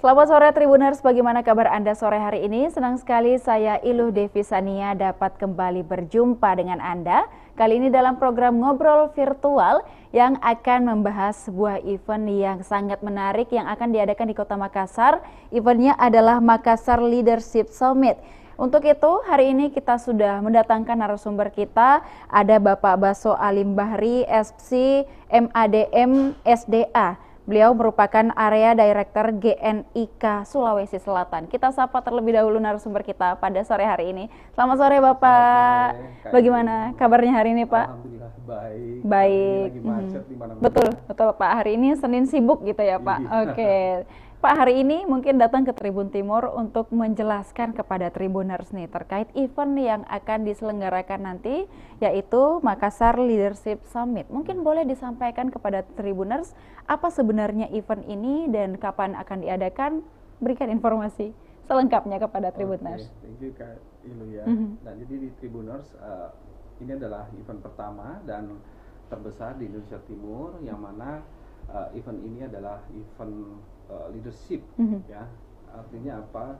Selamat sore Tribuners, bagaimana kabar Anda sore hari ini? Senang sekali saya Iluh Devi Sania dapat kembali berjumpa dengan Anda. Kali ini dalam program Ngobrol Virtual yang akan membahas sebuah event yang sangat menarik yang akan diadakan di Kota Makassar. Eventnya adalah Makassar Leadership Summit. Untuk itu, hari ini kita sudah mendatangkan narasumber kita, ada Bapak Baso Alim Bahri, FC MADM SDA. Beliau merupakan Area Director GNIK Sulawesi Selatan. Kita sapa terlebih dahulu narasumber kita pada sore hari ini. Selamat sore Bapak. Sore, bagaimana kabarnya hari ini Pak? Alhamdulillah baik. Baik. Lagi macet di mana-mana. Betul, betul Pak. Hari ini Senin sibuk gitu ya Pak. Iya. Oke. Pak, hari ini mungkin datang ke Tribun Timur untuk menjelaskan kepada Tribuners nih terkait event yang akan diselenggarakan nanti, yaitu Makassar Leadership Summit. Mungkin boleh disampaikan kepada Tribuners apa sebenarnya event ini dan kapan akan diadakan? Berikan informasi selengkapnya kepada Tribuners. Oke, thank you Kak Ilu ya. Nah, jadi di Tribuners ini adalah event pertama dan terbesar di Indonesia Timur, yang mana event ini adalah event leadership ya. Artinya apa?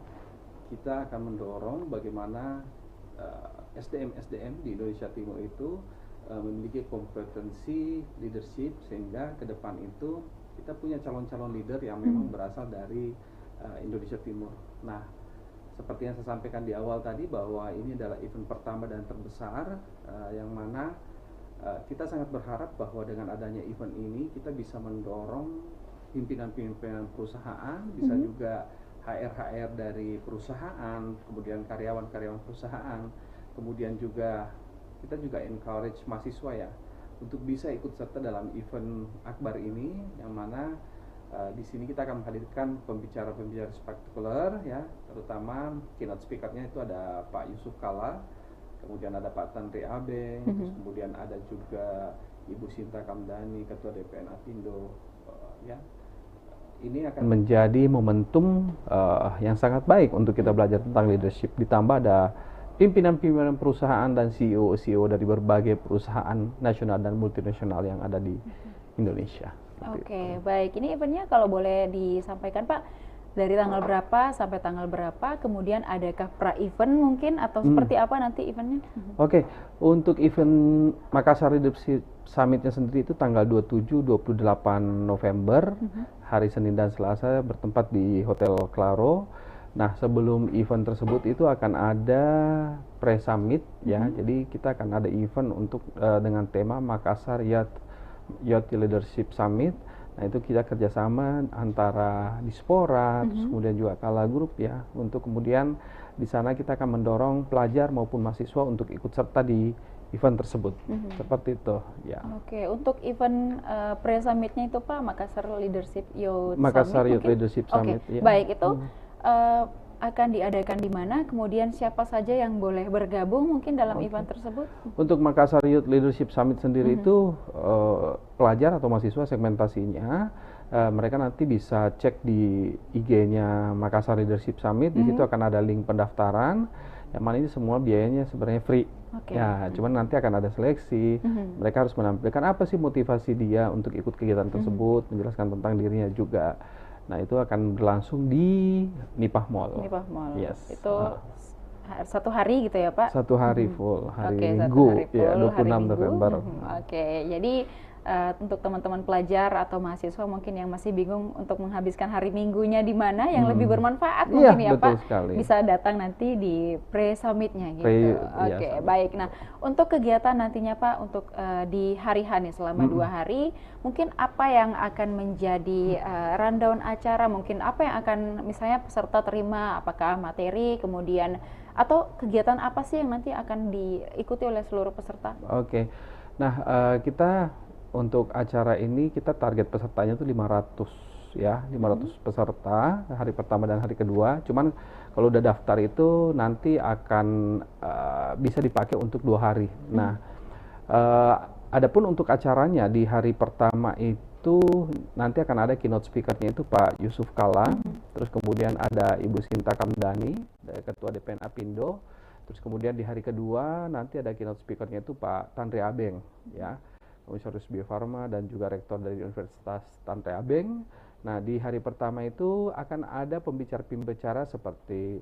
Kita akan mendorong bagaimana SDM di Indonesia Timur itu memiliki kompetensi leadership, sehingga ke depan itu kita punya calon-calon leader yang memang berasal dari Indonesia Timur. Nah, seperti yang saya sampaikan di awal tadi, bahwa ini adalah event pertama dan terbesar, yang mana kita sangat berharap bahwa dengan adanya event ini kita bisa mendorong pimpinan-pimpinan perusahaan, bisa juga HR dari perusahaan, kemudian karyawan-karyawan perusahaan, kemudian juga kita juga encourage mahasiswa ya untuk bisa ikut serta dalam event akbar ini, yang mana di sini kita akan menghadirkan pembicara-pembicara spektakuler ya, terutama keynote speaker-nya itu ada Pak Yusuf Kalla, kemudian ada Pak Tanri Abeng, terus kemudian ada juga Ibu Sinta Kamdani, Ketua DPN Apindo ya. Ini akan menjadi momentum yang sangat baik untuk kita belajar tentang leadership. Ditambah ada pimpinan-pimpinan perusahaan dan CEO dari berbagai perusahaan nasional dan multinasional yang ada di Indonesia. Oke, baik. Ini eventnya kalau boleh disampaikan Pak, dari tanggal berapa sampai tanggal berapa, kemudian adakah pra-event mungkin, atau seperti apa nanti eventnya? Oke, untuk event Makassar Leadership Summit-nya sendiri itu tanggal 27-28 November, hari Senin dan Selasa, bertempat di Hotel Claro. Nah, sebelum event tersebut itu akan ada pre-summit ya, jadi kita akan ada event untuk dengan tema Makassar Youth Leadership Summit. Nah, itu kita kerjasama antara Dispora, terus kemudian juga Kala Group ya, untuk kemudian di sana kita akan mendorong pelajar maupun mahasiswa untuk ikut serta di event tersebut. Seperti itu ya. Oke, untuk event pre-summit-nya itu Pak, Makassar Leadership Youth Makassar Summit, Youth Leadership Summit. Oke, Ya. baik, itu akan diadakan di mana, kemudian siapa saja yang boleh bergabung mungkin dalam event tersebut? Untuk Makassar Youth Leadership Summit sendiri itu pelajar atau mahasiswa, segmentasinya mereka nanti bisa cek di IG-nya Makassar Leadership Summit. Di situ akan ada link pendaftaran, yang mana ini semua biayanya sebenarnya free. Ya, cuman nanti akan ada seleksi. Mereka harus menampilkan apa sih motivasi dia untuk ikut kegiatan tersebut, menjelaskan tentang dirinya juga. Nah, itu akan berlangsung di Nipah Mall. Nipah Mall. Yes. Itu satu hari gitu ya Pak? Satu hari full, hari Oke, Minggu, satu hari full, ya, 26 hari Minggu. November. Oke, jadi untuk teman-teman pelajar atau mahasiswa mungkin yang masih bingung untuk menghabiskan hari Minggunya di mana yang lebih bermanfaat mungkin ya betul Pak, sekali. bisa datang nanti di pre-summitnya gitu. Oke, Iya, baik. Nah, untuk kegiatan nantinya Pak, untuk di hari-hari selama 2 hari, mungkin apa yang akan menjadi rundown acara, mungkin apa yang akan misalnya peserta terima, apakah materi, kemudian atau kegiatan apa sih yang nanti akan diikuti oleh seluruh peserta? Oke. Nah, kita untuk acara ini kita target pesertanya itu 500 ya, 500 peserta hari pertama dan hari kedua. Cuman kalau udah daftar itu nanti akan bisa dipakai untuk 2 hari. Nah, adapun untuk acaranya di hari pertama itu nanti akan ada keynote speaker-nya itu Pak Yusuf Kalla, terus kemudian ada Ibu Sinta Kamdani, Ketua DPN Apindo, terus kemudian di hari kedua nanti ada keynote speaker-nya itu Pak Tanri Abeng ya, Komisaris Bio Farma dan juga Rektor dari Universitas Tanri Abeng. Nah, di hari pertama itu akan ada pembicara-pembicara seperti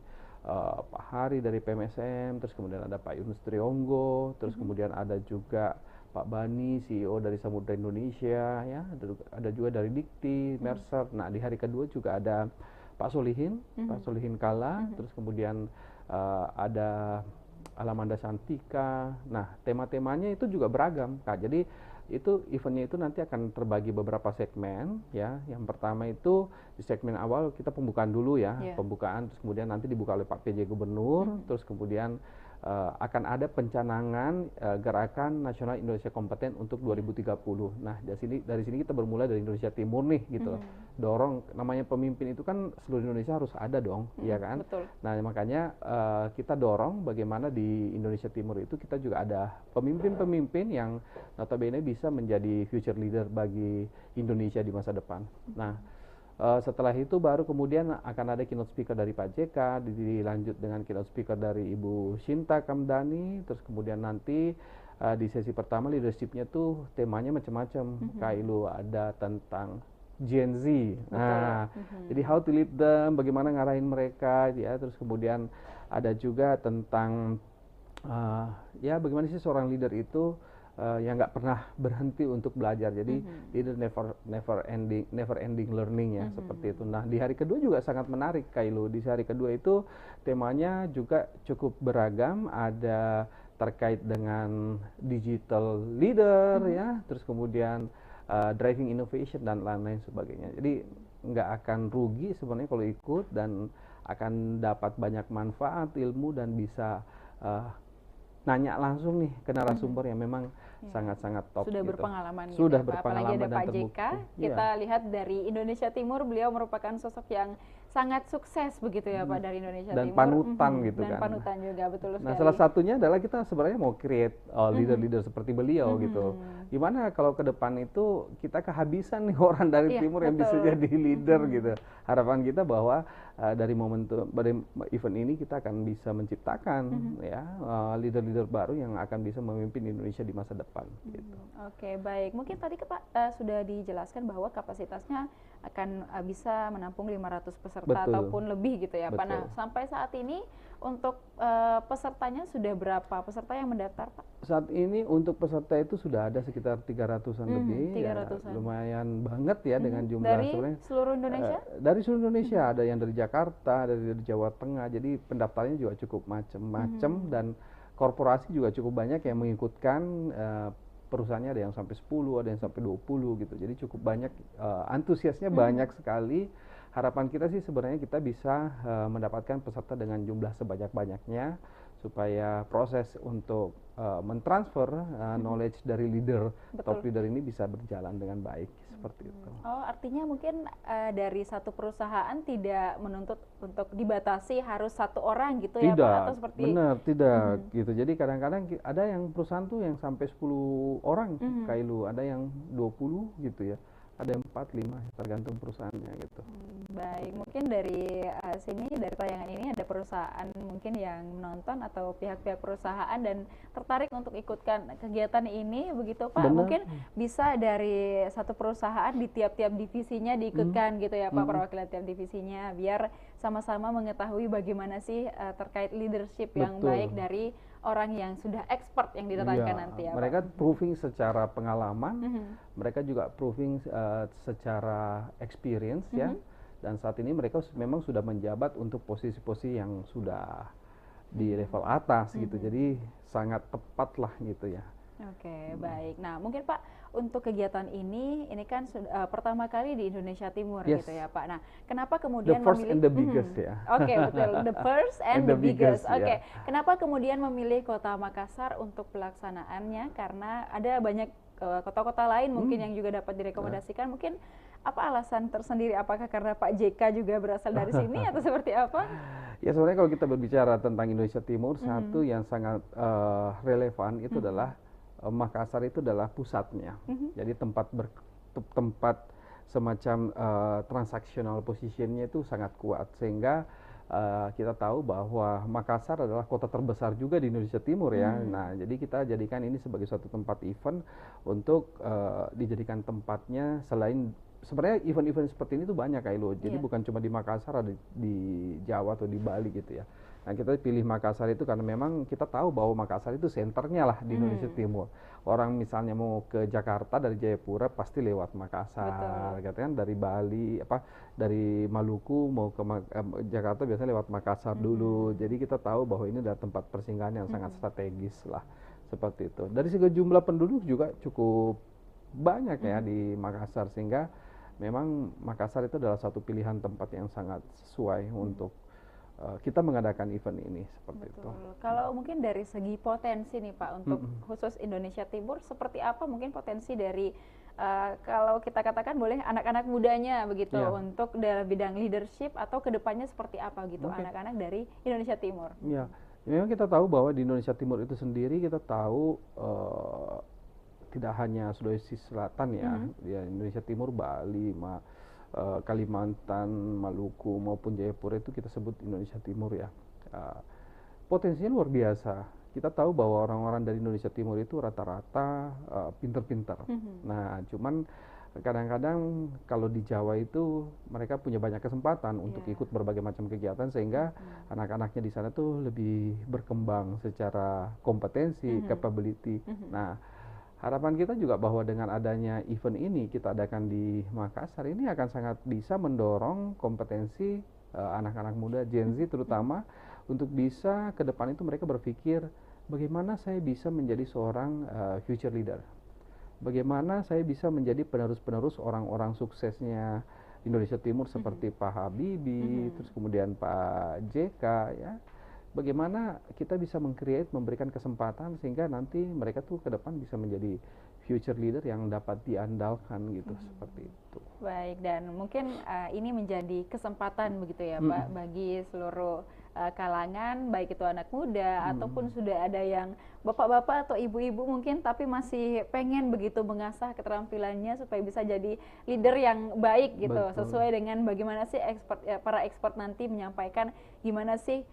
Pak Hari dari PMSM, terus kemudian ada Pak Yunus Trionggo, terus kemudian ada juga Pak Bani, CEO dari Samudra Indonesia, ya, ada juga dari Dikti, Mercer. Nah, di hari kedua juga ada Pak Solihin, Pak Solihin Kala, terus kemudian ada Alamanda Santika. Nah, tema-temanya itu juga beragam, Kak. Jadi itu eventnya itu nanti akan terbagi beberapa segmen, ya. Yang pertama itu di segmen awal kita pembukaan dulu ya, pembukaan, terus kemudian nanti dibuka oleh Pak PJ Gubernur, terus kemudian akan ada pencanangan Gerakan Nasional Indonesia Kompeten untuk 2030. Nah, dari sini kita bermula dari Indonesia Timur nih, gitu. Dorong, namanya pemimpin itu kan seluruh Indonesia harus ada dong, ya kan? Betul. Nah, makanya kita dorong bagaimana di Indonesia Timur itu kita juga ada pemimpin-pemimpin yang notabene bisa menjadi future leader bagi Indonesia di masa depan. Nah, setelah itu baru kemudian akan ada keynote speaker dari Pak JK, dilanjut dengan keynote speaker dari Ibu Shinta Kamdani, terus kemudian nanti di sesi pertama leadership-nya tuh temanya macam-macam. Kailu ada tentang Gen Z. Nah, jadi how to lead them, bagaimana ngarahin mereka, ya. Terus kemudian ada juga tentang ya bagaimana sih seorang leader itu yang nggak pernah berhenti untuk belajar. Jadi leader never ending learning, ya, seperti itu. Nah, di hari kedua juga sangat menarik, Kailu. Di hari kedua itu temanya juga cukup beragam, ada terkait dengan digital leader, ya, terus kemudian driving innovation dan lain-lain sebagainya. Jadi nggak akan rugi sebenarnya kalau ikut, dan akan dapat banyak manfaat ilmu dan bisa nanya langsung nih ke narasumber yang memang sangat-sangat top. Sudah gitu. Berpengalaman. Sudah gitu, berpengalaman. Apalagi ada dan Pak JK, kita lihat dari Indonesia Timur, beliau merupakan sosok yang sangat sukses begitu ya Pak, dari Indonesia dan Timur. panutan gitu dan kan. panutan juga, betul sekali. Nah, salah satunya adalah kita sebenarnya mau create leader-leader seperti beliau gitu. Gimana kalau ke depan itu kita kehabisan nih orang dari Timur yang bisa jadi leader gitu. Harapan kita bahwa dari event ini kita akan bisa menciptakan ya leader-leader baru yang akan bisa memimpin Indonesia di masa depan gitu. Oke, baik. Mungkin tadi Pak sudah dijelaskan bahwa kapasitasnya akan bisa menampung 500 peserta ataupun lebih gitu ya Pak. Nah, sampai saat ini untuk pesertanya sudah berapa peserta yang mendaftar Pak? Saat ini untuk peserta itu sudah ada sekitar 300-an lebih. 300-an. Ya, lumayan banget ya dengan jumlah dari sebenarnya. Seluruh Indonesia? Dari seluruh Indonesia, ada yang dari Jakarta, dari Jawa Tengah. Jadi pendaftarnya juga cukup macam-macam dan korporasi juga cukup banyak yang mengikutkan. Perusahaannya ada yang sampai 10, ada yang sampai 20 gitu. Jadi cukup banyak, antusiasnya banyak sekali. Harapan kita sih sebenarnya kita bisa mendapatkan peserta dengan jumlah sebanyak-banyaknya supaya proses untuk mentransfer knowledge dari top leader ini bisa berjalan dengan baik seperti itu. Oh, artinya mungkin dari satu perusahaan tidak menuntut untuk dibatasi harus satu orang gitu ya Pak, atau seperti benar, tidak gitu. Jadi kadang-kadang ada yang perusahaan tuh yang sampai 10 orang Kailu, ada yang 20 gitu ya. Ada 4, 5 tergantung perusahaannya gitu. Baik, mungkin dari sini, dari tayangan ini ada perusahaan mungkin yang menonton atau pihak-pihak perusahaan dan tertarik untuk ikutkan kegiatan ini begitu Pak. Benar. Mungkin bisa dari satu perusahaan di tiap-tiap divisinya diikutkan gitu ya Pak, perwakilan tiap divisinya, biar sama-sama mengetahui bagaimana sih terkait leadership yang baik dari orang yang sudah expert yang didatangkan nanti ya mereka Pak. proving secara pengalaman, mereka juga proving secara experience ya, dan saat ini mereka memang sudah menjabat untuk posisi-posisi yang sudah di level atas gitu, jadi sangat tepat lah gitu ya. Oke, baik. Nah, mungkin Pak, untuk kegiatan ini kan sudah pertama kali di Indonesia Timur gitu ya Pak. Nah, kenapa kemudian the first memilih and the biggest ya? Oke, betul. The first and the biggest. Oke. Yeah. Kenapa kemudian memilih Kota Makassar untuk pelaksanaannya? Karena ada banyak kota-kota lain mungkin yang juga dapat direkomendasikan. Mungkin apa alasan tersendiri? Apakah karena Pak JK juga berasal dari sini atau seperti apa? Ya, sebenarnya kalau kita berbicara tentang Indonesia Timur, satu yang sangat relevan itu adalah Makassar itu adalah pusatnya. Jadi tempat semacam transactional positionnya itu sangat kuat, sehingga kita tahu bahwa Makassar adalah kota terbesar juga di Indonesia Timur ya. Nah, jadi kita jadikan ini sebagai suatu tempat event untuk dijadikan tempatnya selain sebenarnya event-event seperti ini tuh banyak Kak Ilo. Jadi Iya. bukan cuma di Makassar, ada di Jawa atau di Bali gitu ya. Nah, kita pilih Makassar itu karena memang kita tahu bahwa Makassar itu senternya lah di Indonesia Timur. Orang misalnya mau ke Jakarta dari Jayapura pasti lewat Makassar, gitu kan. Dari Bali, dari Maluku mau ke Jakarta biasanya lewat Makassar dulu. Jadi kita tahu bahwa ini adalah tempat persinggahan yang sangat strategis lah, seperti itu. Dari segi jumlah penduduk juga cukup banyak ya di Makassar, sehingga memang Makassar itu adalah satu pilihan tempat yang sangat sesuai untuk kita mengadakan event ini, seperti itu. Kalau mungkin dari segi potensi nih Pak, untuk khusus Indonesia Timur, seperti apa mungkin potensi dari kalau kita katakan boleh anak-anak mudanya begitu, untuk dalam bidang leadership atau kedepannya seperti apa gitu anak-anak dari Indonesia Timur? Ya, memang kita tahu bahwa di Indonesia Timur itu sendiri kita tahu tidak hanya Sulawesi Selatan ya, Indonesia Timur, Bali, Kalimantan, Maluku maupun Jayapura itu kita sebut Indonesia Timur ya. Potensinya luar biasa. Kita tahu bahwa orang-orang dari Indonesia Timur itu rata-rata pinter-pinter. Nah, cuman kadang-kadang kalau di Jawa itu mereka punya banyak kesempatan untuk ikut berbagai macam kegiatan, sehingga anak-anaknya di sana tuh lebih berkembang secara kompetensi, capability. Nah, harapan kita juga bahwa dengan adanya event ini kita adakan di Makassar, ini akan sangat bisa mendorong kompetensi anak-anak muda Gen Z terutama, untuk bisa ke depan itu mereka berpikir bagaimana saya bisa menjadi seorang future leader, bagaimana saya bisa menjadi penerus-penerus orang-orang suksesnya Indonesia Timur seperti Pak Habibie, terus kemudian Pak JK ya. Bagaimana kita bisa memberikan kesempatan sehingga nanti mereka tuh ke depan bisa menjadi future leader yang dapat diandalkan gitu, seperti itu. Baik, dan mungkin ini menjadi kesempatan begitu ya Pak, bagi seluruh kalangan, baik itu anak muda ataupun sudah ada yang bapak-bapak atau ibu-ibu mungkin tapi masih pengen begitu mengasah keterampilannya supaya bisa jadi leader yang baik gitu. Sesuai dengan bagaimana sih para expert nanti menyampaikan gimana sih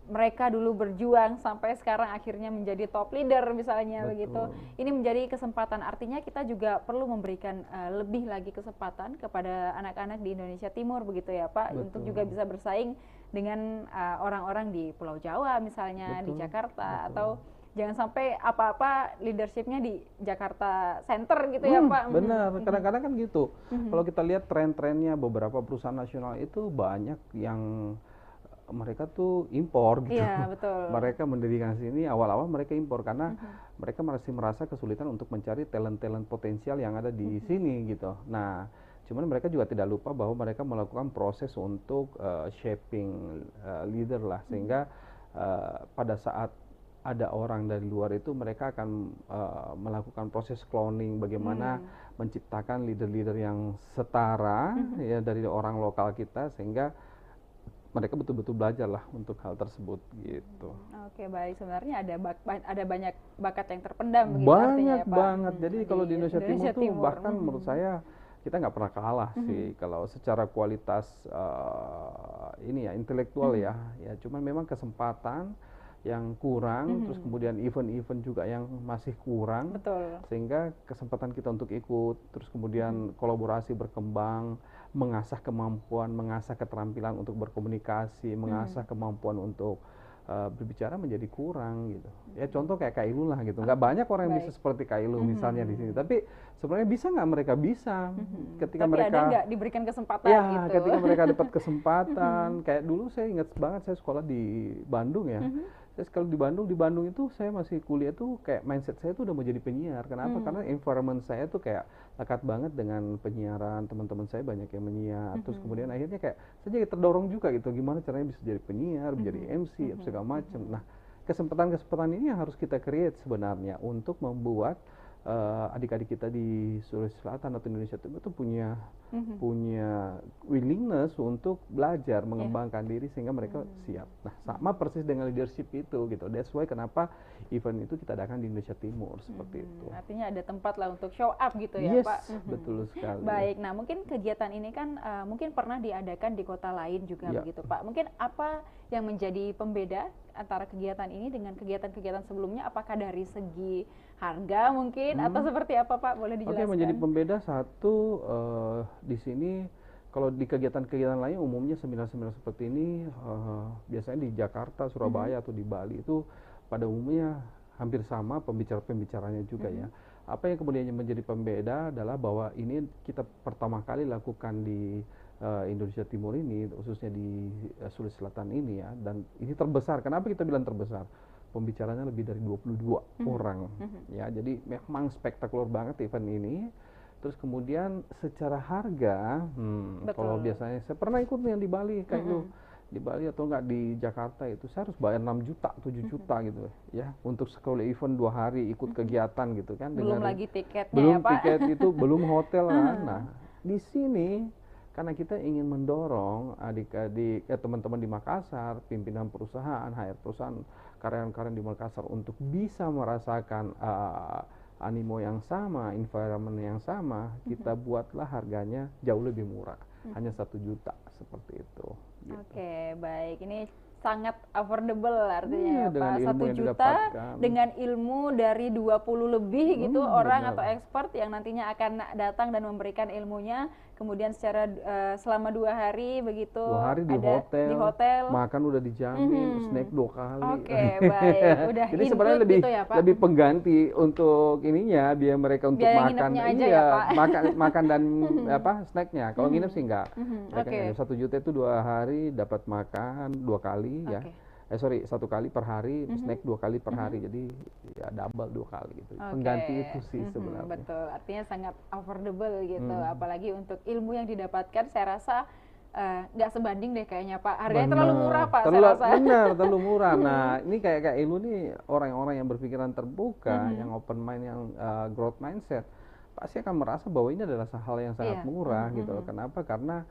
mereka dulu berjuang sampai sekarang akhirnya menjadi top leader misalnya begitu. Ini menjadi kesempatan, artinya kita juga perlu memberikan lebih lagi kesempatan kepada anak-anak di Indonesia Timur begitu ya Pak, untuk juga bisa bersaing dengan orang-orang di Pulau Jawa misalnya, di Jakarta, atau jangan sampai apa-apa leadershipnya di Jakarta Center gitu ya Pak. Benar, kadang-kadang kan gitu. Kalau kita lihat tren-trennya beberapa perusahaan nasional itu banyak yang mereka tuh impor gitu. Iya, betul. Mereka mendirikan sini, awal-awal mereka impor karena mereka masih merasa kesulitan untuk mencari talent-talent potensial yang ada di sini gitu. Nah, cuman mereka juga tidak lupa bahwa mereka melakukan proses untuk shaping leader lah, sehingga pada saat ada orang dari luar itu mereka akan melakukan proses cloning, bagaimana menciptakan leader-leader yang setara ya dari orang lokal kita, sehingga mereka betul-betul belajar lah untuk hal tersebut gitu. Oke, baik. Sebenarnya ada banyak bakat yang terpendam begitu banyak artinya ya Pak. banget. Jadi kalau di Indonesia Timur tuh bahkan menurut saya kita nggak pernah kalah sih kalau secara kualitas ini ya intelektual ya. Cuman memang kesempatan yang kurang, terus kemudian event-event juga yang masih kurang. Betul. Sehingga kesempatan kita untuk ikut, terus kemudian kolaborasi berkembang, mengasah kemampuan, mengasah keterampilan untuk berkomunikasi, mengasah kemampuan untuk berbicara menjadi kurang gitu. Ya contoh kayak Kak Ilu lah gitu. Nggak banyak orang yang bisa seperti Kak Ilu misalnya di sini. Tapi sebenarnya bisa nggak mereka bisa ketika tapi mereka ada nggak diberikan kesempatan ya, gitu. ketika mereka dapat kesempatan. Kayak dulu saya ingat banget saya sekolah di Bandung ya. Saya sekali di Bandung itu saya masih kuliah tuh kayak mindset saya tuh udah mau jadi penyiar. Kenapa? Karena environment saya tuh kayak lekat banget dengan penyiaran, teman-teman saya banyak yang menyiar. Terus kemudian akhirnya kayak saya jadi terdorong juga gitu, gimana caranya bisa jadi penyiar, menjadi MC, segala macam. Nah, kesempatan-kesempatan ini yang harus kita create sebenarnya untuk membuat adik-adik kita di Sulawesi Selatan atau Indonesia Timur itu punya willingness untuk belajar, mengembangkan diri sehingga mereka siap. Nah, sama persis dengan leadership itu gitu. That's why kenapa event itu kita adakan di Indonesia Timur seperti itu. Artinya ada tempat lah untuk show up gitu Yes, ya Pak. betul sekali. Baik, nah mungkin kegiatan ini kan mungkin pernah diadakan di kota lain juga begitu Pak. Mungkin apa yang menjadi pembeda antara kegiatan ini dengan kegiatan-kegiatan sebelumnya? Apakah dari segi harga mungkin atau seperti apa Pak? Boleh dijelaskan? Oke, menjadi pembeda satu, di sini kalau di kegiatan-kegiatan lain umumnya seminar-seminar seperti ini biasanya di Jakarta, Surabaya atau di Bali itu pada umumnya hampir sama pembicara-pembicaranya juga ya. Apa yang kemudian menjadi pembeda adalah bahwa ini kita pertama kali lakukan di Indonesia Timur ini, khususnya di Sulawesi Selatan ini ya, dan ini terbesar. Kenapa kita bilang terbesar? Pembicaranya lebih dari 22 orang ya, jadi memang spektakuler banget event ini. Terus kemudian secara harga, kalau biasanya saya pernah ikut yang di Bali kayak itu, di Bali atau enggak di Jakarta itu saya harus bayar 6 juta, 7 juta gitu ya, untuk sekali event 2 hari ikut kegiatan gitu kan. Belum lagi tiketnya belum ya Pak? tiket itu, belum hotel kan. Nah, di sini karena kita ingin mendorong adik-adik, teman-teman di Makassar, pimpinan perusahaan, HR perusahaan, karyawan-karyawan di Makassar untuk bisa merasakan animo yang sama, environment yang sama, kita buatlah harganya jauh lebih murah, hanya 1 juta seperti itu. Gitu. Oke, baik. Ini sangat affordable artinya dengan Pak, 1 juta dengan ilmu dari 20 lebih gitu orang atau expert yang nantinya akan datang dan memberikan ilmunya, kemudian secara selama 2 hari begitu 2 hari di hotel, makan udah dijamin, snack 2 kali. Oke, baik. Udah jadi sebenarnya lebih gitu ya, Pak? lebih pengganti untuk ininya, biar mereka untuk biaya makan aja ya, Pak? makan dan snacknya. Kalau nginep sih enggak. Oke. 1 juta itu 2 hari dapat makan 2 kali ya. 1 kali per hari, snack 2 kali per hari, jadi ya double 2 kali gitu. Pengganti itu sih sebenarnya. Betul, artinya sangat affordable gitu, apalagi untuk ilmu yang didapatkan saya rasa nggak sebanding deh kayaknya Pak, harganya terlalu murah Pak saya rasa. Benar, terlalu murah. Nah ini kayak ilmu nih, orang-orang yang berpikiran terbuka, yang open mind, yang growth mindset, pasti akan merasa bahwa ini adalah hal yang sangat murah gitu loh. Kenapa? Karena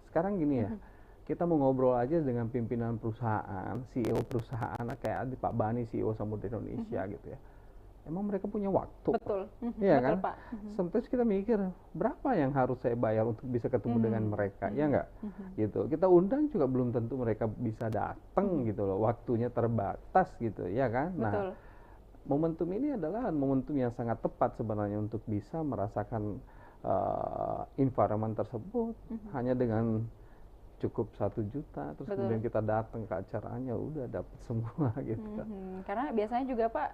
sekarang gini ya, kita mau ngobrol aja dengan pimpinan perusahaan, CEO perusahaan kayak Pak Bani, CEO Samudra Indonesia gitu ya. Emang mereka punya waktu? Betul. Iya kan? Pak. Sometimes kita mikir berapa yang harus saya bayar untuk bisa ketemu dengan mereka, ya enggak? Gitu. Kita undang juga belum tentu mereka bisa datang gitu loh. Waktunya terbatas gitu, ya kan? Betul. Nah, momentum ini adalah momentum yang sangat tepat sebenarnya untuk bisa merasakan environment tersebut hanya dengan cukup 1 juta, terus kemudian kita datang ke acaranya udah dapat semua gitu. Karena biasanya juga Pak,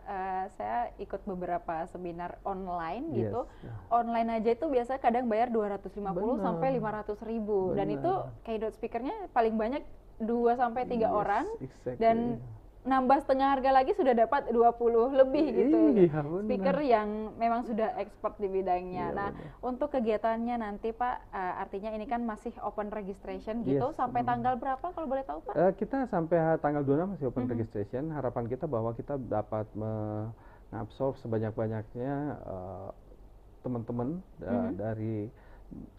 saya ikut beberapa seminar online gitu. Online aja itu biasanya kadang bayar 250 sampai 500 ribu. Dan itu keynote speakernya paling banyak 2 sampai 3 orang. Dan nambah setengah harga lagi sudah dapat 20 lebih gitu. Speaker yang memang sudah expert di bidangnya. Nah, untuk kegiatannya nanti Pak, artinya ini kan masih open registration gitu, sampai tanggal berapa kalau boleh tahu Pak? Kita sampai tanggal 26 masih open registration. Harapan kita bahwa kita dapat mengabsorb sebanyak-banyaknya teman-teman dari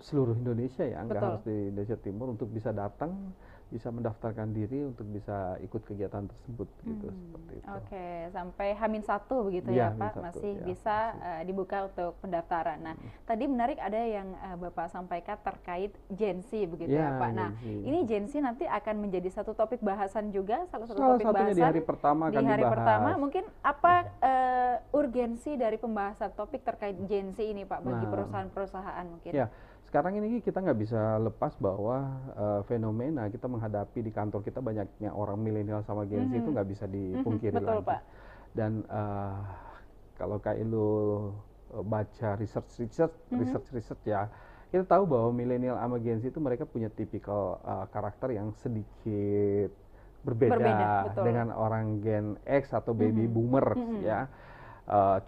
seluruh Indonesia ya, nggak harus di Indonesia Timur, untuk bisa datang, bisa mendaftarkan diri untuk bisa ikut kegiatan tersebut gitu, seperti itu. Oke, sampai H-1 begitu ya Pak, masih bisa dibuka untuk pendaftaran. Nah, tadi menarik ada yang Bapak sampaikan terkait Gen Z begitu ya Pak. Nah, ini Gen Z nanti akan menjadi satu topik bahasan juga, salah satu topik bahasan di hari pertama akan hari dibahas. pertama. Mungkin apa urgensi dari pembahasan topik terkait Gen Z ini Pak bagi perusahaan-perusahaan mungkin? Ya, sekarang ini kita nggak bisa lepas bahwa fenomena kita menghadapi di kantor kita banyaknya orang milenial sama Gen Z itu nggak bisa dipungkiri Betul, lagi. Pak. Dan kalau kayak lu baca research ya, kita tahu bahwa milenial sama Gen Z itu mereka punya tipikal karakter yang sedikit berbeda dengan orang Gen X atau baby boomers ya.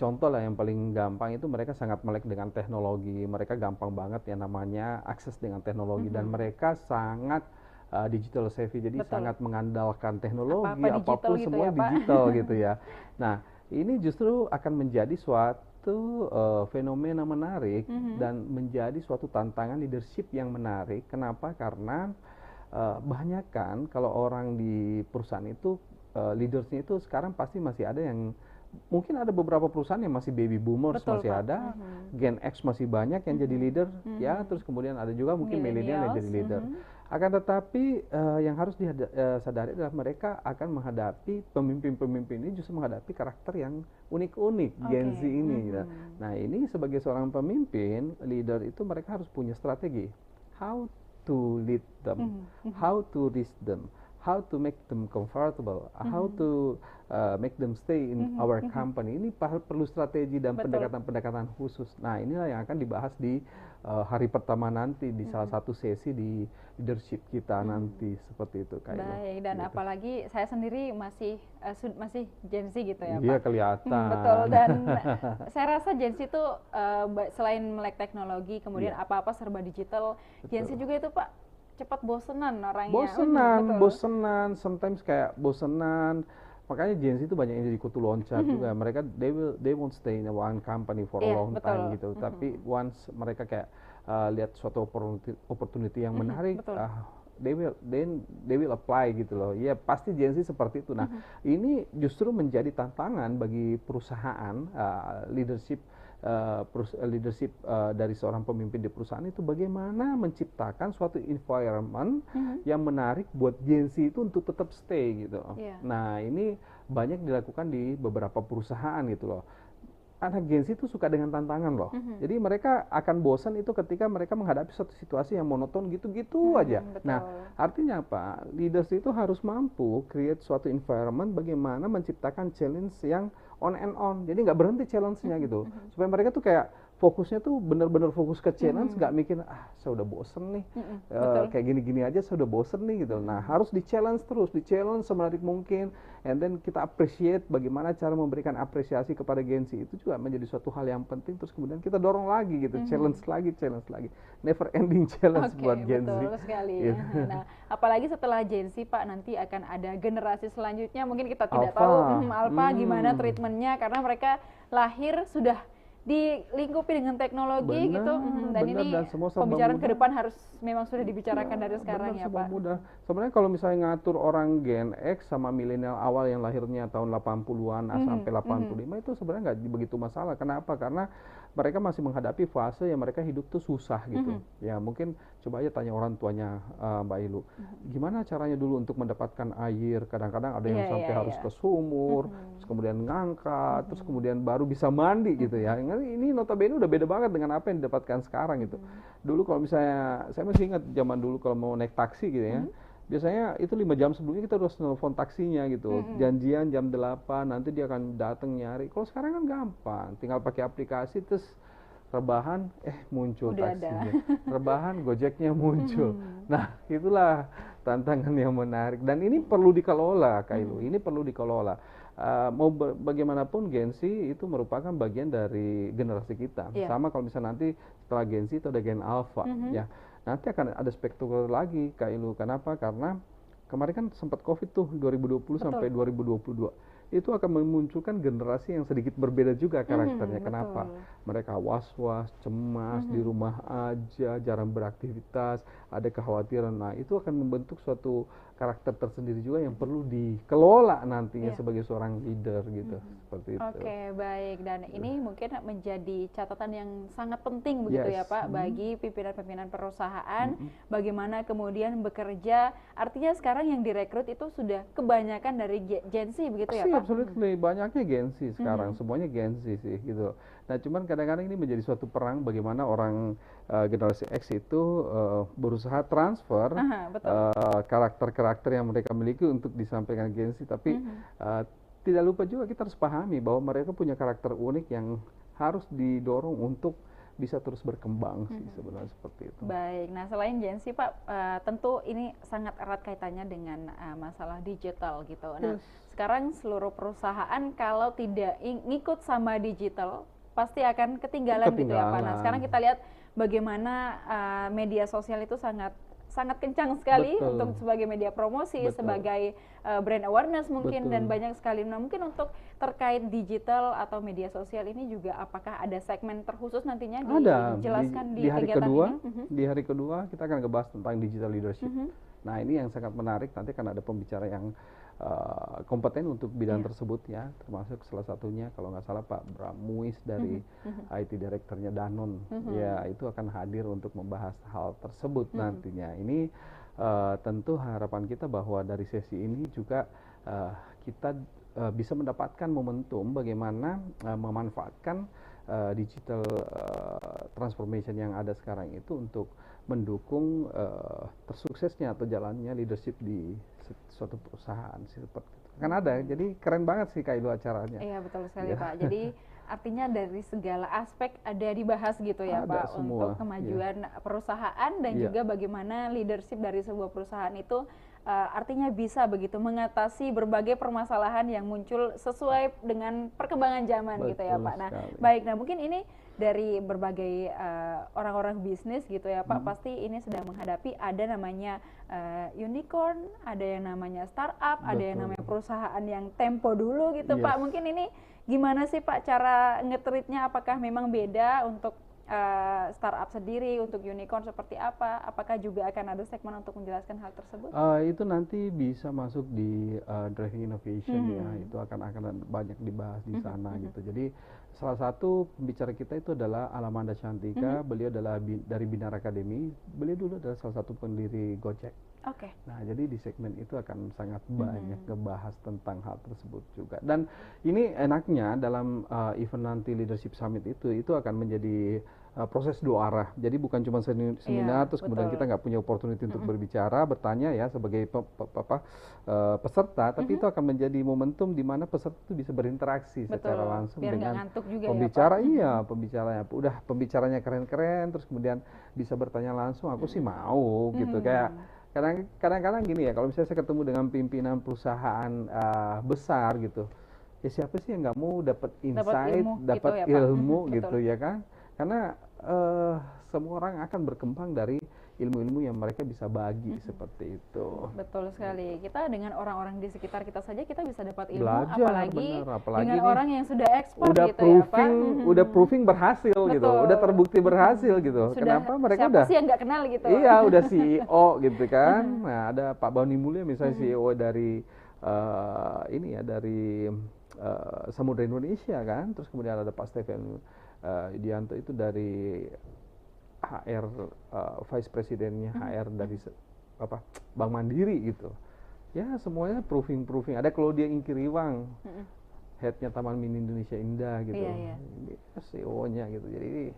Contoh lah yang paling gampang itu mereka sangat melek dengan teknologi, mereka gampang banget yang namanya akses dengan teknologi, dan mereka sangat digital savvy, jadi sangat mengandalkan teknologi, apapun gitu semua ya, digital gitu ya. Nah, ini justru akan menjadi suatu fenomena menarik dan menjadi suatu tantangan leadership yang menarik. Kenapa? Karena banyak kan kalau orang di perusahaan itu leadersnya itu sekarang pasti masih ada yang mungkin ada beberapa perusahaan yang masih baby boomers, masih ada Gen X masih banyak yang jadi leader ya, terus kemudian ada juga mungkin milenial yang jadi leader. Akan tetapi yang harus disadari adalah mereka akan menghadapi pemimpin-pemimpin ini justru menghadapi karakter yang unik-unik Gen Z ini. Gitu. Nah ini sebagai seorang pemimpin, leader itu mereka harus punya strategi. How to lead them, how to reach them, how to make them comfortable, how to make them stay in our company. Ini perlu strategi dan pendekatan-pendekatan khusus. Nah inilah yang akan dibahas di hari pertama nanti di salah satu sesi di leadership kita nanti seperti itu. Baik, dan gitu. Apalagi saya sendiri masih Gen Z gitu ya Pak. Iya kelihatan. Betul, dan saya rasa Gen Z itu selain melek teknologi, kemudian apa-apa serba digital, Gen Z juga itu Pak cepat bosenan orangnya. Bosenan, sometimes kayak bosenan. Makanya Gen Z itu banyak yang jadi kutu loncat juga. Mereka they won't stay in one company for a long time gitu. Tapi once mereka kayak lihat suatu opportunity yang menarik, they will apply gitu loh. Ya pasti Gen Z seperti itu. Nah ini justru menjadi tantangan bagi perusahaan leadership dari seorang pemimpin di perusahaan itu bagaimana menciptakan suatu environment yang menarik buat Gen Z itu untuk tetap stay gitu. Nah ini banyak dilakukan di beberapa perusahaan gitu loh. Anak Gen Z itu suka dengan tantangan loh. Jadi mereka akan bosan itu ketika mereka menghadapi suatu situasi yang monoton gitu-gitu aja. Betul. Nah, artinya apa? Leaders itu harus mampu create suatu environment bagaimana menciptakan challenge yang on and on. Jadi nggak berhenti challenge-nya gitu. Supaya mereka tuh kayak fokusnya tuh benar-benar fokus ke challenge, nggak mikir saya udah bosen nih, kayak gini-gini aja saya udah bosen nih gitu. Nah harus di challenge terus, di challenge semenarik mungkin, and then kita appreciate bagaimana cara memberikan apresiasi kepada Gen Z itu juga menjadi suatu hal yang penting. Terus kemudian kita dorong lagi gitu, challenge lagi, never ending challenge buat Gen Z. Betul sekali. Gitu. Nah apalagi setelah Gen Z Pak nanti akan ada generasi selanjutnya, mungkin kita tidak tahu Alpha gimana treatmentnya karena mereka lahir sudah dilingkupi dengan teknologi gitu, dan ini pembicaraan ke depan harus memang sudah dibicarakan dari sekarang ya Pak. Mudah. Sebenarnya kalau misalnya ngatur orang Gen X sama milenial awal yang lahirnya tahun 80-an sampai 85 itu sebenarnya nggak begitu masalah. Kenapa? Karena mereka masih menghadapi fase yang mereka hidup tuh susah gitu. Ya mungkin coba aja tanya orang tuanya Mbak Ilu, gimana caranya dulu untuk mendapatkan air? Kadang-kadang ada yang sampai harus ke sumur, terus kemudian ngangkat, terus kemudian baru bisa mandi gitu ya. Ini notabene udah beda banget dengan apa yang didapatkan sekarang gitu. Dulu kalau misalnya, saya masih ingat zaman dulu kalau mau naik taksi gitu ya, biasanya itu 5 jam sebelumnya kita harus nelfon taksinya gitu. Janjian jam 8, nanti dia akan datang nyari. Kalau sekarang kan gampang, tinggal pakai aplikasi terus rebahan muncul udah taksinya. Rebahan Gojeknya muncul. Nah, itulah tantangan yang menarik dan ini perlu dikelola Kak Ilu. Ini perlu dikelola. Mau bagaimanapun Gen Z itu merupakan bagian dari generasi kita. Sama kalau misalnya nanti setelah Gen Z itu ada Gen Alpha ya. Nanti akan ada spektakuler lagi Kak Ilu. Kenapa? Karena kemarin kan sempat Covid tuh 2020 sampai 2022. Itu akan memunculkan generasi yang sedikit berbeda juga karakternya. Kenapa? Mereka was-was, cemas, di rumah aja, jarang beraktivitas, ada kekhawatiran. Nah, itu akan membentuk suatu karakter tersendiri juga yang perlu dikelola nantinya sebagai seorang leader gitu. Seperti itu. Oke, baik. Dan ini mungkin menjadi catatan yang sangat penting begitu ya Pak bagi pimpinan-pimpinan perusahaan, bagaimana kemudian bekerja. Artinya sekarang yang direkrut itu sudah kebanyakan dari Gen Z begitu ya Pak? Absolutely, banyaknya Gen Z sekarang, semuanya Gen Z sih gitu. Nah cuman kadang-kadang ini menjadi suatu perang bagaimana orang generasi X itu berusaha transfer karakter-karakter yang mereka miliki untuk disampaikan Gen Z, tapi tidak lupa juga kita harus pahami bahwa mereka punya karakter unik yang harus didorong untuk bisa terus berkembang sih sebenarnya seperti itu. Baik, nah selain Gen Z Pak, tentu ini sangat erat kaitannya dengan masalah digital gitu. Nah sekarang seluruh perusahaan kalau tidak ngikut sama digital pasti akan ketinggalan gitu ya Pak. Nah sekarang kita lihat bagaimana media sosial itu sangat kencang sekali untuk sebagai media promosi, sebagai brand awareness mungkin dan banyak sekali. Nah mungkin untuk terkait digital atau media sosial ini juga apakah ada segmen terkhusus nantinya dijelaskan di hari kegiatan kedua, ini? Di hari kedua kita akan ngebahas tentang digital leadership. Nah ini yang sangat menarik, nanti akan ada pembicara yang kompeten untuk bidang tersebut ya, termasuk salah satunya kalau nggak salah Pak Bram Muiz dari IT Directornya Danone, ya itu akan hadir untuk membahas hal tersebut nantinya. Ini tentu harapan kita bahwa dari sesi ini juga kita bisa mendapatkan momentum bagaimana memanfaatkan digital transformation yang ada sekarang itu untuk mendukung tersuksesnya atau jalannya leadership di suatu perusahaan seperti itu. Kan ada, jadi keren banget sih Kak Ilu acaranya. Iya betul sekali Pak. Jadi artinya dari segala aspek ada dibahas gitu ya ada Pak semua, untuk kemajuan perusahaan dan juga bagaimana leadership dari sebuah perusahaan itu artinya bisa begitu mengatasi berbagai permasalahan yang muncul sesuai dengan perkembangan zaman gitu ya Pak. Nah, baik, nah mungkin ini dari berbagai orang-orang bisnis gitu ya Pak, pasti ini sedang menghadapi ada namanya unicorn, ada yang namanya startup, ada yang namanya perusahaan yang tempo dulu gitu Pak. Mungkin ini gimana sih Pak cara nge-treatnya, apakah memang beda untuk startup sendiri, untuk unicorn seperti apa? Apakah juga akan ada segmen untuk menjelaskan hal tersebut? Itu nanti bisa masuk di Driving Innovation ya, itu akan banyak dibahas di sana gitu. Jadi salah satu pembicara kita itu adalah Alamanda Cantika, beliau adalah dari Binar Academy, beliau dulu adalah salah satu pendiri Gojek. Oke. Nah, jadi di segmen itu akan sangat banyak ngebahas tentang hal tersebut juga. Dan ini enaknya dalam event nanti Leadership Summit itu akan menjadi proses dua arah. Jadi bukan cuma seminar terus kemudian kita nggak punya opportunity untuk berbicara, bertanya ya sebagai peserta, tapi itu akan menjadi momentum di mana peserta itu bisa berinteraksi secara langsung dengan pembicara. Iya, pembicaranya. Udah pembicaranya keren-keren, terus kemudian bisa bertanya langsung. Aku sih mau gitu kayak. Kadang-kadang gini ya, kalau misalnya saya ketemu dengan pimpinan perusahaan besar gitu, ya siapa sih yang nggak mau dapat insight, dapat ilmu gitu ya kan? Karena semua orang akan berkembang dari ilmu-ilmu yang mereka bisa bagi seperti itu. Betul sekali. Kita dengan orang-orang di sekitar kita saja kita bisa dapat ilmu, belajar, apalagi nih, dengan orang yang sudah expert udah gitu proving, ya Pak. Udah proving berhasil gitu, udah terbukti berhasil gitu. Kenapa mereka siapa sih yang nggak kenal gitu? Iya, udah CEO gitu kan. Nah, ada Pak Boni Mulya misalnya CEO dari ini ya dari Samudra Indonesia kan. Terus kemudian ada Pak Stefan Idianto itu dari HR Vice Presidennya HR dari Bank Mandiri gitu. Ya semuanya proving. Ada Claudia Inkiriwang, headnya Taman Mini Indonesia Indah gitu. CEO-nya gitu. Jadi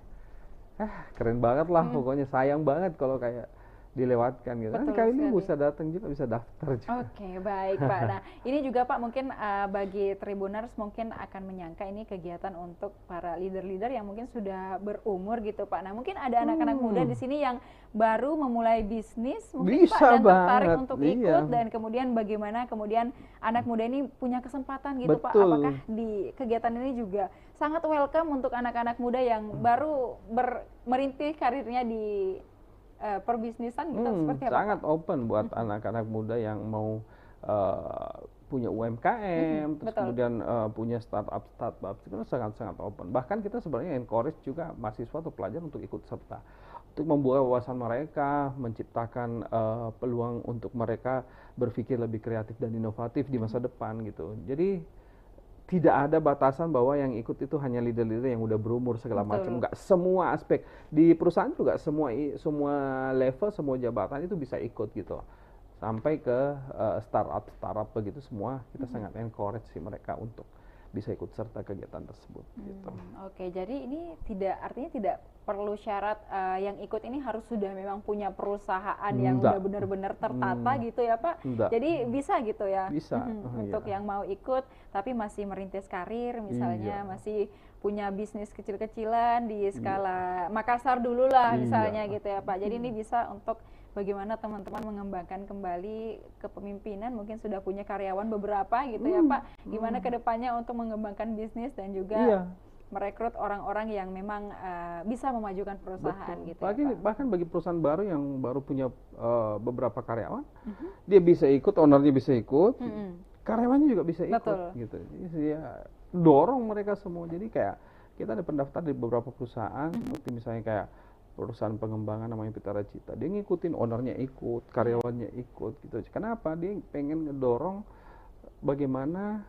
keren banget lah pokoknya. Sayang banget kalau kayak dilewatkan gitu. Nanti kali ini bisa datang juga, bisa daftar juga. Oke, baik Pak. Nah, ini juga Pak mungkin bagi Tribuners mungkin akan menyangka ini kegiatan untuk para leader-leader yang mungkin sudah berumur gitu Pak. Nah, mungkin ada anak-anak muda di sini yang baru memulai bisnis mungkin bisa Pak dan tertarik banget, untuk ikut dan kemudian bagaimana kemudian anak muda ini punya kesempatan gitu Pak. Apakah di kegiatan ini juga sangat welcome untuk anak-anak muda yang baru merintis karirnya di perbisnisan gitu seperti apa? Sangat open buat anak-anak muda yang mau punya UMKM, terus kemudian punya startup itu sangat-sangat open. Bahkan kita sebenarnya encourage juga mahasiswa atau pelajar untuk ikut serta, untuk membuka wawasan mereka, menciptakan peluang untuk mereka berpikir lebih kreatif dan inovatif di masa depan gitu. Jadi tidak ada batasan bahwa yang ikut itu hanya leader-leader yang udah berumur segala macam. Enggak, semua aspek di perusahaan juga semua level, semua jabatan itu bisa ikut gitu. Sampai ke startup begitu semua kita sangat encourage sih mereka untuk bisa ikut serta kegiatan tersebut gitu. Oke, jadi ini artinya tidak perlu syarat yang ikut ini harus sudah memang punya perusahaan yang udah benar-benar tertata gitu ya Pak. Jadi bisa gitu ya. Bisa. Untuk yang mau ikut tapi masih merintis karir misalnya, masih punya bisnis kecil-kecilan di skala Makassar dulu lah misalnya gitu ya Pak. Jadi ini bisa untuk bagaimana teman-teman mengembangkan kembali kepemimpinan, mungkin sudah punya karyawan beberapa gitu ya Pak. Gimana kedepannya untuk mengembangkan bisnis dan juga merekrut orang-orang yang memang bisa memajukan perusahaan. Gitu ya Pak. Bahkan bagi perusahaan baru yang baru punya beberapa karyawan, dia bisa ikut, ownernya bisa ikut, karyawannya juga bisa ikut gitu. Jadi ya dorong mereka semua. Jadi kayak kita ada pendaftar di beberapa perusahaan, seperti misalnya kayak perusahaan pengembangan namanya Pitara Cita, dia ngikutin, ownernya ikut, karyawannya ikut gitu. Kenapa? Dia pengen ngedorong bagaimana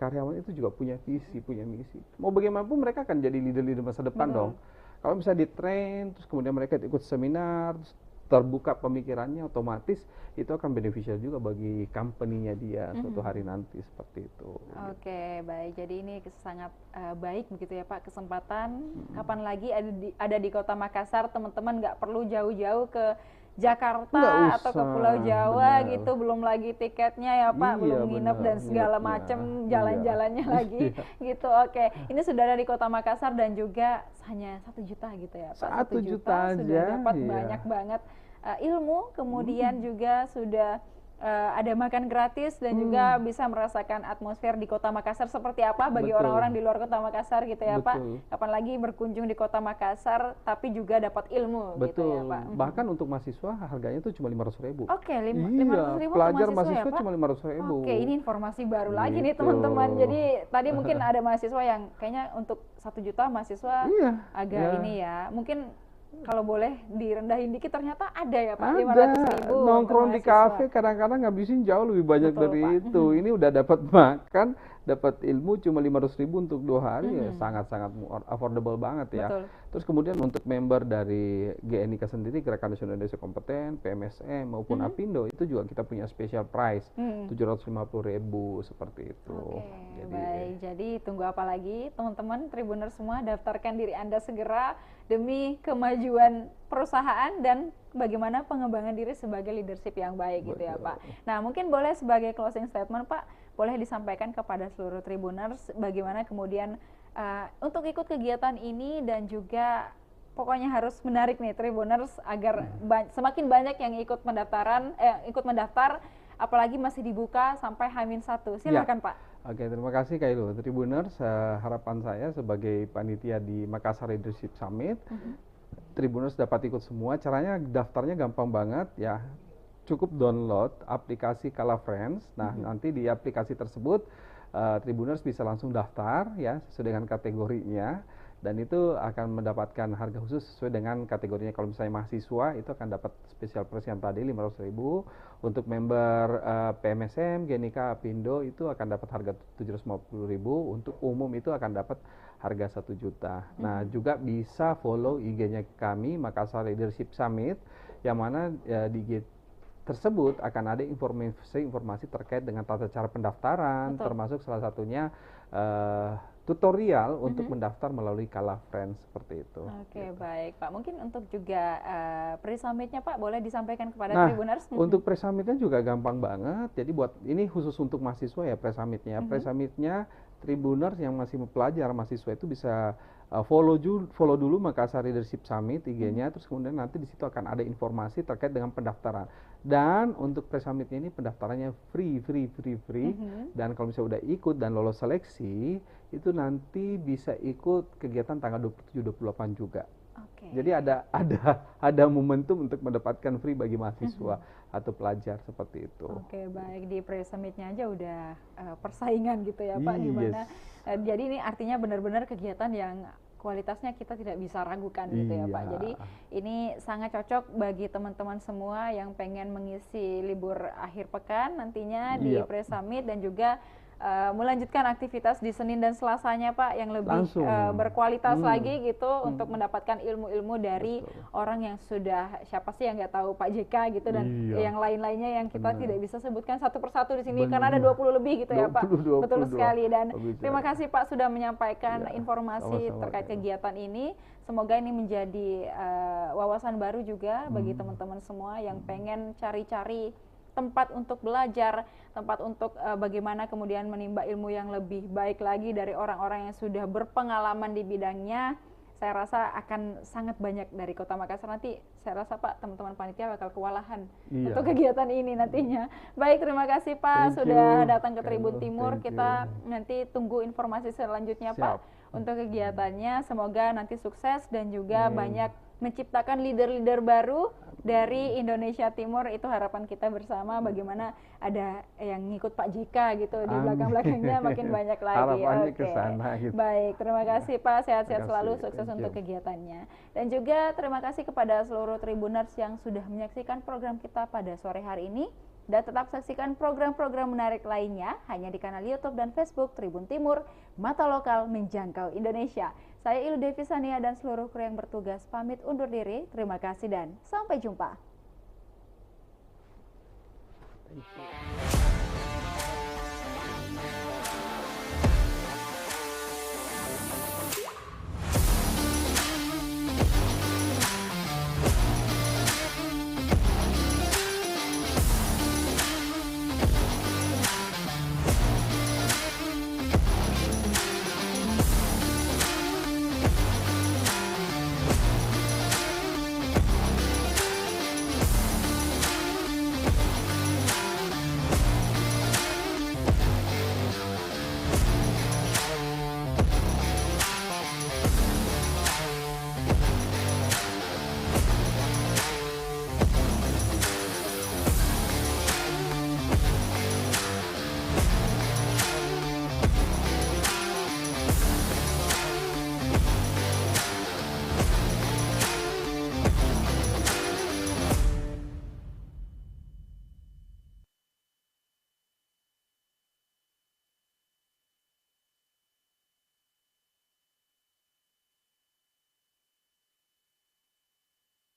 karyawan itu juga punya visi, punya misi. Mau bagaimanapun mereka akan jadi leader-leader masa depan dong. Kalau misalnya di train, terus kemudian mereka ikut seminar, terus terbuka pemikirannya, otomatis itu akan beneficial juga bagi company-nya dia suatu hari nanti seperti itu. Oke, baik. Jadi ini sangat baik begitu ya Pak, kesempatan. Kapan lagi ada di Kota Makassar, teman-teman nggak perlu jauh-jauh ke Jakarta atau ke Pulau Jawa gitu, belum lagi tiketnya ya Pak, belum nginep dan segala macam jalan-jalannya lagi gitu. Oke, ini sudah ada di Kota Makassar dan juga hanya 1 juta gitu ya Pak. 1 juta sudah aja, dapat banyak banget ilmu, kemudian juga sudah ada makan gratis dan juga bisa merasakan atmosfer di Kota Makassar seperti apa bagi orang-orang di luar Kota Makassar gitu ya Pak. Kapan lagi berkunjung di Kota Makassar tapi juga dapat ilmu gitu ya Pak. Bahkan untuk mahasiswa harganya itu cuma 500.000. Oke, 500.000 pelajar mahasiswa ya, cuma 500.000. Oke, ini informasi baru lagi nih teman-teman. Jadi tadi mungkin ada mahasiswa yang kayaknya untuk 1 juta mahasiswa agak ini ya. Mungkin kalau boleh direndahin dikit, ternyata ada ya Pak, 500.000 nongkrong di kafe kadang-kadang ngabisin jauh lebih banyak dari Pak. Itu. Ini udah dapat makan, dapat ilmu cuma 500.000 untuk 2 hari, ya sangat-sangat affordable banget ya. Terus kemudian untuk member dari GNIK sendiri, Gerakan Nasional Indonesia Kompeten, PMSM maupun Apindo, itu juga kita punya special price 750.000 seperti itu. Baik, jadi tunggu apa lagi teman-teman Tribuners semua, daftarkan diri Anda segera demi kemajuan perusahaan dan bagaimana pengembangan diri sebagai leadership yang baik gitu ya Pak. Nah, mungkin boleh sebagai closing statement Pak, boleh disampaikan kepada seluruh Tribuners bagaimana kemudian untuk ikut kegiatan ini dan juga pokoknya harus menarik nih Tribuners agar semakin banyak yang ikut mendaftar, apalagi masih dibuka sampai H-1. Silakan Pak. Oke, terima kasih Kak Ilu. Tribuners, harapan saya sebagai panitia di Makassar Leadership Summit, Tribuners dapat ikut semua. Caranya daftarnya gampang banget ya. Cukup download aplikasi Kala Friends. Nah, nanti di aplikasi tersebut Tribuners bisa langsung daftar ya sesuai dengan kategorinya, dan itu akan mendapatkan harga khusus sesuai dengan kategorinya. Kalau misalnya mahasiswa itu akan dapat special price yang tadi 500.000. Untuk member PMSM, GNIK, Apindo itu akan dapat harga 750.000. Untuk umum itu akan dapat harga 1 juta. Nah, juga bisa follow IG-nya kami Makassar Leadership Summit, yang mana di IG tersebut akan ada informasi terkait dengan tata cara pendaftaran, termasuk salah satunya tutorial untuk mendaftar melalui Kala Friends seperti itu. Oke, baik Pak. Mungkin untuk juga pre-summitnya Pak, boleh disampaikan kepada Tribuners? Untuk pre-summitnya juga gampang banget. Jadi buat ini khusus untuk mahasiswa ya pre-summitnya. Pre-summitnya Tribuners yang masih pelajar, mahasiswa itu bisa follow dulu Makassar Leadership Summit IG-nya, terus kemudian nanti di situ akan ada informasi terkait dengan pendaftaran. Dan untuk pre-summitnya ini pendaftarannya free. Dan kalau misalnya udah ikut dan lolos seleksi, itu nanti bisa ikut kegiatan tanggal 27-28 juga. Jadi ada momentum untuk mendapatkan free bagi mahasiswa atau pelajar seperti itu. Oke, baik, di pre-summitnya aja udah persaingan gitu ya Pak, gimana? Jadi ini artinya benar-benar kegiatan yang kualitasnya kita tidak bisa ragukan gitu ya Pak. Jadi ini sangat cocok bagi teman-teman semua yang pengen mengisi libur akhir pekan nantinya di pre-summit, dan juga melanjutkan aktivitas di Senin dan Selasanya Pak yang lebih berkualitas lagi gitu untuk mendapatkan ilmu-ilmu dari orang yang sudah, siapa sih yang nggak tahu Pak JK gitu, dan yang lain-lainnya yang kita tidak bisa sebutkan satu persatu di sini karena ada 20 lebih gitu ya Pak. Betul sekali, dan terima kasih Pak sudah menyampaikan informasi terkait kegiatan ini. Semoga ini menjadi wawasan baru juga bagi teman-teman semua yang pengen cari-cari tempat untuk belajar, tempat untuk bagaimana kemudian menimba ilmu yang lebih baik lagi dari orang-orang yang sudah berpengalaman di bidangnya. Saya rasa akan sangat banyak dari Kota Makassar. Nanti saya rasa Pak, teman-teman panitia bakal kewalahan untuk kegiatan ini nantinya. Baik, terima kasih Pak sudah datang ke Tribun Timur. Kita nanti tunggu informasi selanjutnya Pak untuk kegiatannya. Semoga nanti sukses dan juga banyak menciptakan leader-leader baru dari Indonesia Timur. Itu harapan kita bersama, bagaimana ada yang ngikut Pak JK gitu di belakang-belakangnya makin banyak lagi. Harapannya ke sana gitu. Baik, terima kasih Pak, sehat-sehat selalu, sukses untuk kegiatannya. Dan juga terima kasih kepada seluruh Tribuners yang sudah menyaksikan program kita pada sore hari ini. Dan tetap saksikan program-program menarik lainnya hanya di kanal YouTube dan Facebook Tribun Timur, Mata Lokal Menjangkau Indonesia. Saya Ilu Devi Sania dan seluruh kru yang bertugas pamit undur diri. Terima kasih dan sampai jumpa. Thank you.